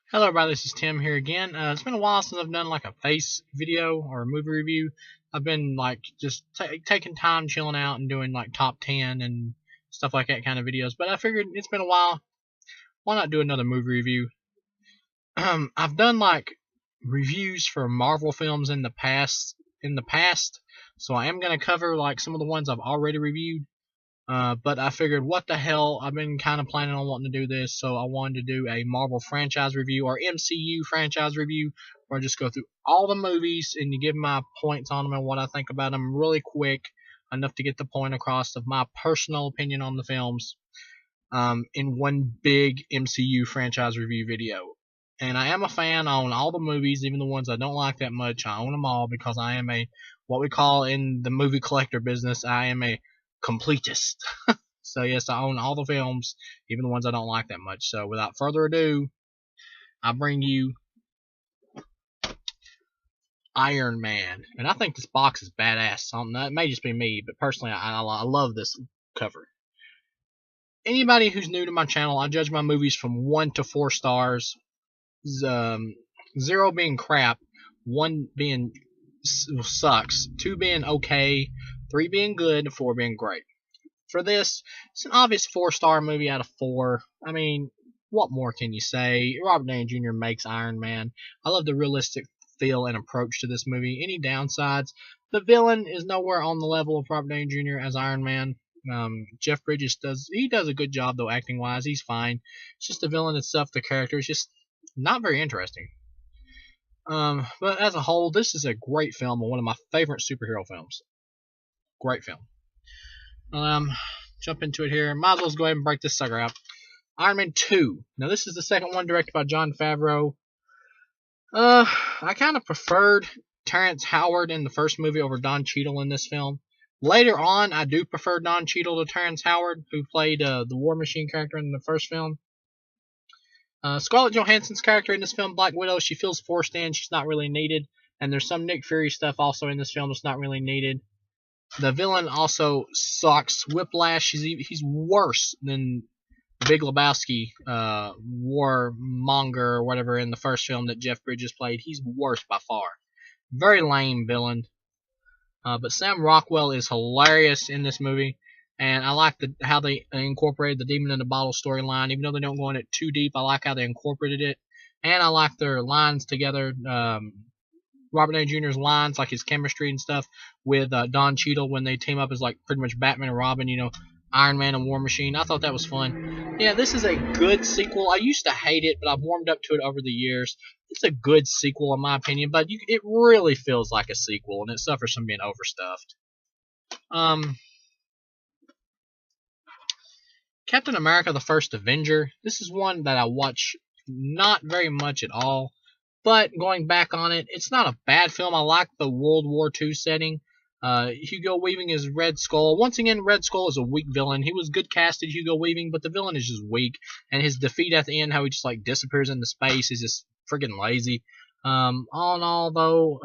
Hello everybody, this is Tim here again. It's been a while since I've done like a face video or a movie review. I've been like just taking time chilling out and doing like top 10 and stuff like that kind of videos. But I figured it's been a while. Why not do another movie review? I've done like reviews for Marvel films in the past, so I am gonna cover like some of the ones I've already reviewed. But I figured, what the hell? I've been kind of planning on wanting to do this, so I wanted to do a Marvel franchise review or MCU franchise review, where I just go through all the movies and you give my points on them and what I think about them really quick, enough to get the point across of my personal opinion on the films, in one big MCU franchise review video. And I am a fan. I own all the movies, even the ones I don't like that much. I own them all because I am a, what we call in the movie collector business, I am a completist. So yes, I own all the films, even the ones I don't like that much. So without further ado, I bring you Iron Man, and I think this box is badass. So it may just be me, but personally, I love this cover. Anybody who's new to my channel, I judge my movies from 1 to 4 stars. Um, 0 being crap, 1 being sucks, 2 being okay, 3 being good, 4 being great. For this, it's an obvious 4-star movie out of 4. I mean, what more can you say? Robert Downey Jr. makes Iron Man. I love the realistic feel and approach to this movie. Any downsides? The villain is nowhere on the level of Robert Downey Jr. as Iron Man. Jeff Bridges does a good job though, acting wise. He's fine. It's just the villain itself, the character is just not very interesting. But as a whole, this is a great film and one of my favorite superhero films. Great film. Jump into it here. Might as well go ahead and break this sucker out. Iron Man 2. Now, this is the second one, directed by Jon Favreau. I kind of preferred Terrence Howard in the first movie over Don Cheadle in this film. Later on, I do prefer Don Cheadle to Terrence Howard, who played the War Machine character in the first film. Scarlett Johansson's character in this film, Black Widow, she feels forced in. She's not really needed. And there's some Nick Fury stuff also in this film that's not really needed. The villain also sucks. Whiplash, he's worse than Big Lebowski, warmonger or whatever in the first film that Jeff Bridges played. He's worse by far. Very lame villain. But Sam Rockwell is hilarious in this movie. And I like how they incorporated the Demon in the Bottle storyline. Even though they don't go in it too deep, I like how they incorporated it. And I like their lines together. Robert Downey Jr.'s lines, like his chemistry and stuff, with Don Cheadle when they team up as like pretty much Batman and Robin, Iron Man and War Machine. I thought that was fun. Yeah, this is a good sequel. I used to hate it, but I've warmed up to it over the years. It's a good sequel in my opinion, but it really feels like a sequel, and it suffers from being overstuffed. Captain America: The First Avenger. This is one that I watch not very much at all. But going back on it, it's not a bad film. I like the World War II setting. Hugo Weaving is Red Skull. Once again, Red Skull is a weak villain. He was good casted, Hugo Weaving, but the villain is just weak. And his defeat at the end, how he just like disappears into space, is just freaking lazy. All in all, though,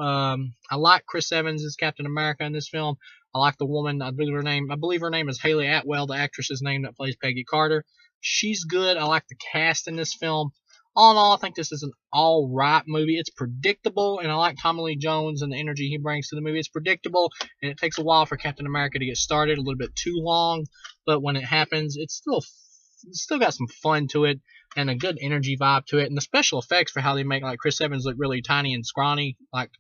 I like Chris Evans as Captain America in this film. I like the woman. I believe her name is Haley Atwell, the actress's name that plays Peggy Carter. She's good. I like the cast in this film. All in all, I think this is an alright movie. It's predictable, and I like Tommy Lee Jones and the energy he brings to the movie. It's predictable, and it takes a while for Captain America to get started, a little bit too long, but when it happens, it's still got some fun to it, and a good energy vibe to it, and the special effects for how they make like Chris Evans look really tiny and scrawny, like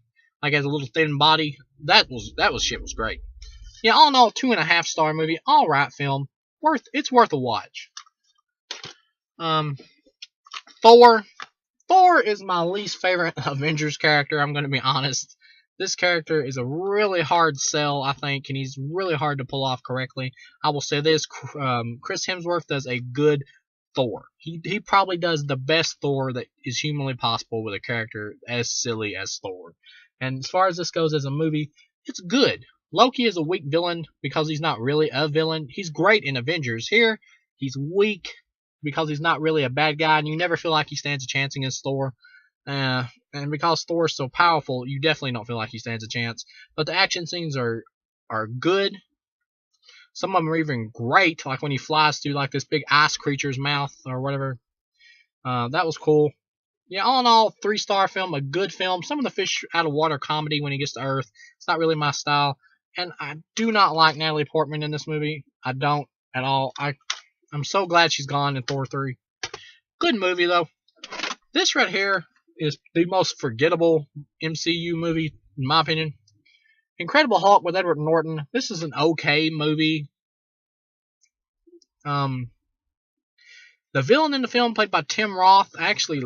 has a little thin body. That shit was great. Yeah, all in all, 2.5-star movie, alright film, it's worth a watch. Thor. Thor is my least favorite Avengers character, I'm going to be honest. This character is a really hard sell, I think, and he's really hard to pull off correctly. I will say this, Chris Hemsworth does a good Thor. He probably does the best Thor that is humanly possible with a character as silly as Thor. And as far as this goes as a movie, it's good. Loki is a weak villain because he's not really a villain. He's great in Avengers. Here, he's weak because he's not really a bad guy, and you never feel like he stands a chance against Thor. And because Thor is so powerful, you definitely don't feel like he stands a chance. But the action scenes are good. Some of them are even great, like when he flies through like this big ice creature's mouth or whatever. That was cool. yeah, all in all, 3-star film, a good film. Some of the fish out of water comedy when he gets to Earth. It's not really my style, and I do not like Natalie Portman in this movie. I don't at all. I'm so glad she's gone in Thor 3. Good movie though. This right here is the most forgettable MCU movie in my opinion. Incredible Hulk with Edward Norton. This is an okay movie. The villain in the film, played by Tim Roth, I actually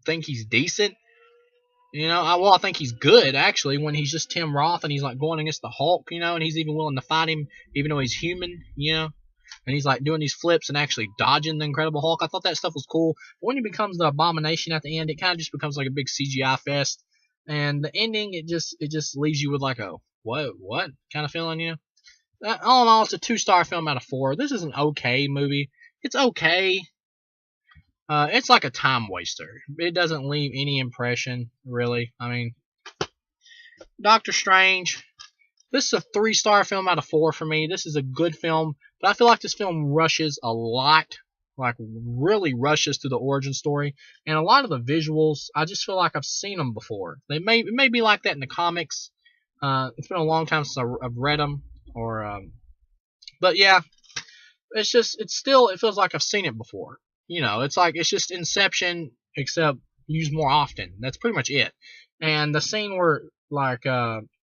think he's decent. I think he's good actually when he's just Tim Roth and he's like going against the Hulk, and he's even willing to fight him even though he's human. And he's like doing these flips and actually dodging the Incredible Hulk. I thought that stuff was cool. But when he becomes the Abomination at the end, it kind of just becomes like a big CGI fest. And the ending, it just leaves you with like a what kind of feeling, All in all, it's a 2-star film out of 4. This is an okay movie. It's okay. It's like a time waster. It doesn't leave any impression, really. I mean, Doctor Strange. This is a 3-star film out of 4 for me. This is a good film, but I feel like this film rushes a lot, like really rushes to the origin story, and a lot of the visuals, I just feel like I've seen them before. It may be like that in the comics. It's been a long time since I've read them, but yeah, it feels like I've seen it before. It's just Inception, except used more often. That's pretty much it. And the scene where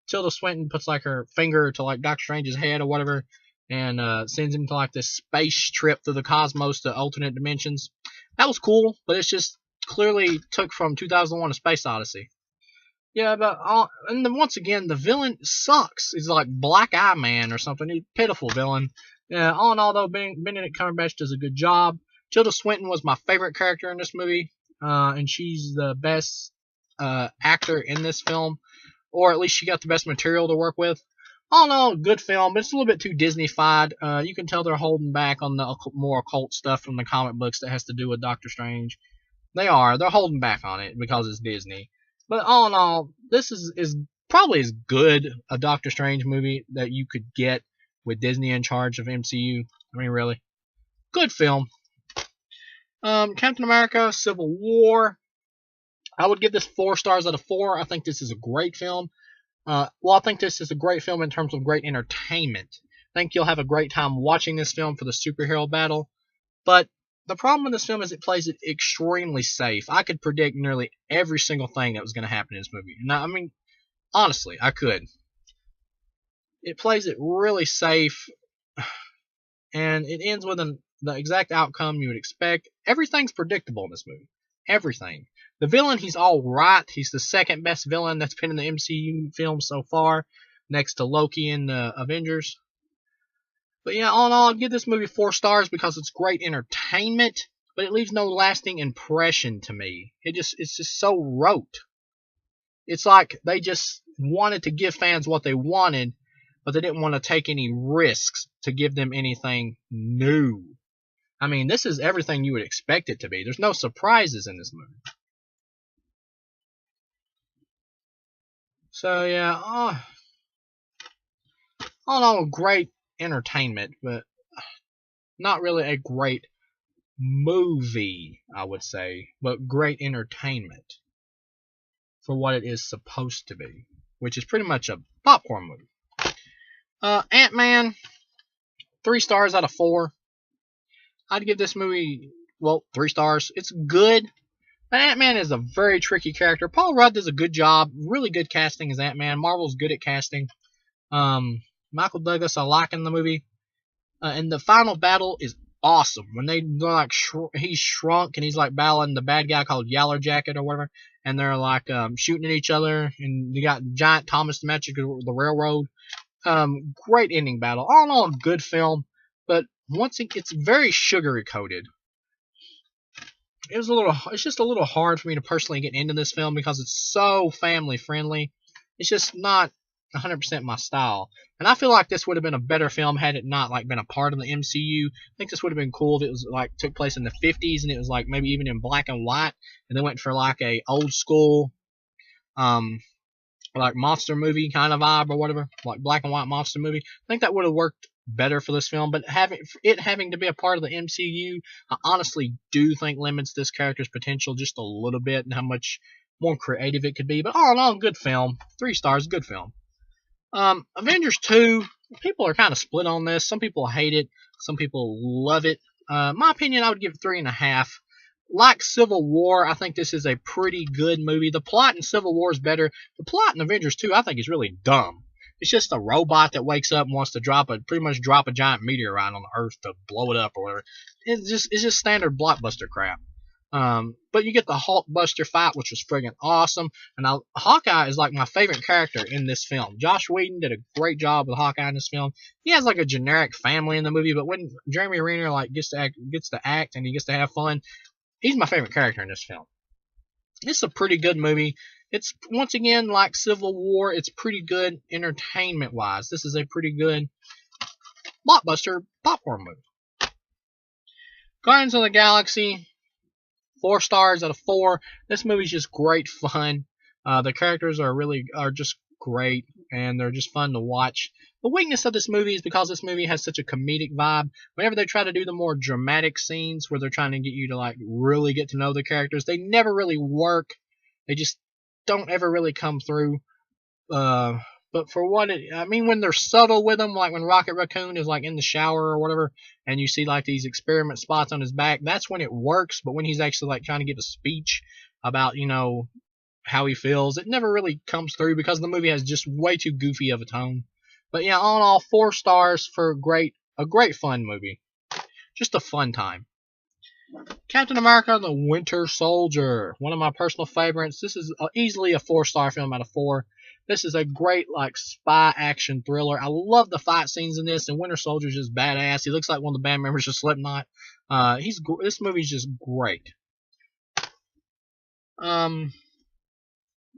Tilda Swinton puts like her finger to like Doctor Strange's head or whatever, and sends him to like this space trip through the cosmos to alternate dimensions. That was cool, but it's just clearly took from 2001: A Space Odyssey. Yeah, and then once again, the villain sucks. He's like Black Eye Man or something. He's a pitiful villain. Yeah, all in all, though, Benedict Cumberbatch does a good job. Tilda Swinton was my favorite character in this movie, and she's the best actor in this film, or at least she got the best material to work with. All in all, good film, but it's a little bit too Disney-fied. You can tell they're holding back on the more occult stuff from the comic books that has to do with Doctor Strange. They're holding back on it because it's Disney. But all in all, this is probably as good a Doctor Strange movie that you could get with Disney in charge of MCU. I mean, really. Good film. Captain America: Civil War. I would give this 4 stars out of 4. I think this is a great film. I think this is a great film in terms of great entertainment. I think you'll have a great time watching this film for the superhero battle. But the problem with this film is it plays it extremely safe. I could predict nearly every single thing that was going to happen in this movie. Now, I mean, honestly, I could. It plays it really safe, and it ends with the exact outcome you would expect. Everything's predictable in this movie. Everything. The villain, he's all right. He's the second best villain that's been in the MCU film so far, next to Loki and the Avengers. But yeah, all in all, I'll give this movie 4 stars because it's great entertainment, but it leaves no lasting impression to me. It's just so rote. It's like they just wanted to give fans what they wanted, but they didn't want to take any risks to give them anything new. I mean, this is everything you would expect it to be. There's no surprises in this movie. So yeah, all in all, great entertainment, but not really a great movie, I would say, but great entertainment for what it is supposed to be, which is pretty much a popcorn movie. Ant-Man, 3 stars out of 4. I'd give this movie, 3 stars. It's good. But Ant-Man is a very tricky character. Paul Rudd does a good job. Really good casting as Ant-Man. Marvel's good at casting. Michael Douglas, I like in the movie. And the final battle is awesome. When they like he's shrunk and he's like battling the bad guy called Yellow Jacket or whatever, and they're like shooting at each other, and you got giant Thomas the Magic of the Railroad. Great ending battle. All in all, good film, but it's very sugary coated. It's just a little hard for me to personally get into this film because it's so family friendly. It's just not 100% my style. And I feel like this would have been a better film had it not like been a part of the MCU. I think this would have been cool if it was like took place in the 50s and it was like maybe even in black and white, and they went for like a old school like monster movie kind of vibe or whatever, like black and white monster movie. I think that would have worked better for this film, but having to be a part of the MCU, I honestly do think limits this character's potential just a little bit and how much more creative it could be. But all in all, good film. 3 stars, good film. Avengers 2, people are kind of split on this. Some people hate it, some people love it. My opinion, I would give it 3.5. Like Civil War, I think this is a pretty good movie. The plot in Civil War is better. The plot in Avengers 2, I think, is really dumb. It's just a robot that wakes up and wants to pretty much drop a giant meteorite on the Earth to blow it up or whatever. It's just standard blockbuster crap. But you get the Hulkbuster fight, which was friggin' awesome. And Hawkeye is like my favorite character in this film. Josh Whedon did a great job with Hawkeye in this film. He has like a generic family in the movie, but when Jeremy Renner like gets to act and he gets to have fun, he's my favorite character in this film. It's a pretty good movie. It's, once again, like Civil War, it's pretty good entertainment-wise. This is a pretty good blockbuster popcorn movie. Guardians of the Galaxy, 4 stars out of 4. This movie's just great fun. The characters are just great, and they're just fun to watch. The weakness of this movie is because this movie has such a comedic vibe. Whenever they try to do the more dramatic scenes where they're trying to get you to like really get to know the characters, they never really work. They just don't ever really come through. But for what when they're subtle with them, like when Rocket Raccoon is like in the shower or whatever, and you see like these experiment spots on his back, that's when it works. But when he's actually like trying to give a speech about, how he feels, it never really comes through because the movie has just way too goofy of a tone. But yeah, all in all, 4 stars for a great fun movie. Just a fun time. Captain America: The Winter Soldier, one of my personal favorites. This is easily a 4-star film out of 4. This is a great like spy action thriller. I love the fight scenes in this, and Winter Soldier's just badass. He looks like one of the band members of Slipknot. This movie's just great.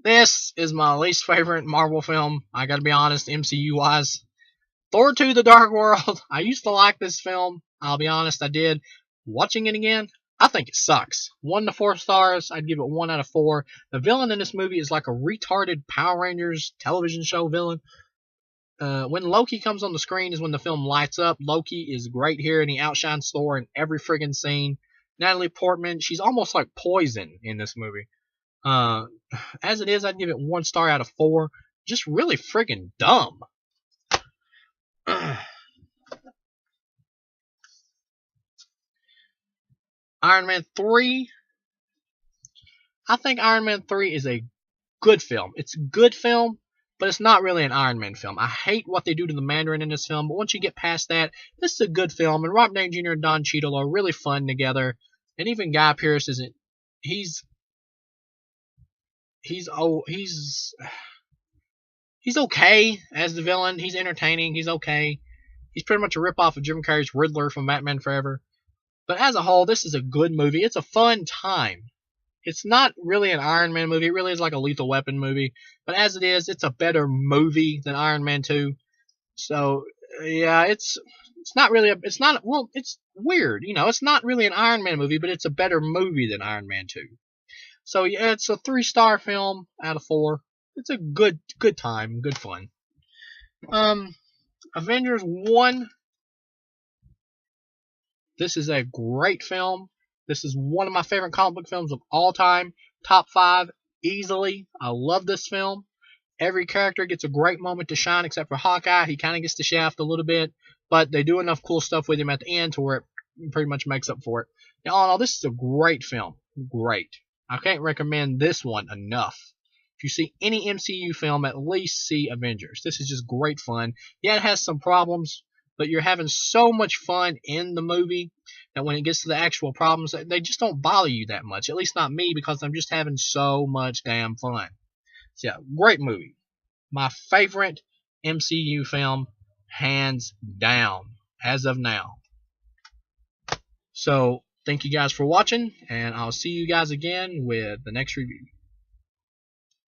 This is my least favorite Marvel film. I gotta be honest, MCU wise. Thor 2: The Dark World. I used to like this film. I'll be honest, I did. Watching it again, I think it sucks. 1 to 4 stars, I'd give it 1 out of 4. The villain in this movie is like a retarded Power Rangers television show villain. When Loki comes on the screen is when the film lights up. Loki is great here, and he outshines Thor in every friggin' scene. Natalie Portman, she's almost like poison in this movie. As it is, I'd give it 1 star out of 4. Just really friggin' dumb. Iron Man 3. I think Iron Man 3 is a good film. It's a good film, but it's not really an Iron Man film. I hate what they do to the Mandarin in this film, but once you get past that, this is a good film, and Robert Downey Jr. and Don Cheadle are really fun together, and even Guy Pearce isn't. He's okay as the villain. He's entertaining. He's okay. He's pretty much a ripoff of Jim Carrey's Riddler from Batman Forever. But as a whole, this is a good movie. It's a fun time. It's not really an Iron Man movie. It really is like a Lethal Weapon movie. But as it is, it's a better movie than Iron Man 2. So, yeah, it's weird. It's not really an Iron Man movie, but it's a better movie than Iron Man 2. So, yeah, it's a 3-star film out of 4. It's a good time, good fun. Avengers 1. This is a great film. This is one of my favorite comic book films of all time. Top 5, easily. I love this film. Every character gets a great moment to shine except for Hawkeye. He kind of gets the shaft a little bit, but they do enough cool stuff with him at the end to where it pretty much makes up for it. Now, all in all, this is a great film. Great. I can't recommend this one enough. If you see any MCU film, at least see Avengers. This is just great fun. Yeah, it has some problems, but you're having so much fun in the movie that when it gets to the actual problems, they just don't bother you that much. At least not me, because I'm just having so much damn fun. So yeah, great movie. My favorite MCU film, hands down, as of now. So, thank you guys for watching, and I'll see you guys again with the next review.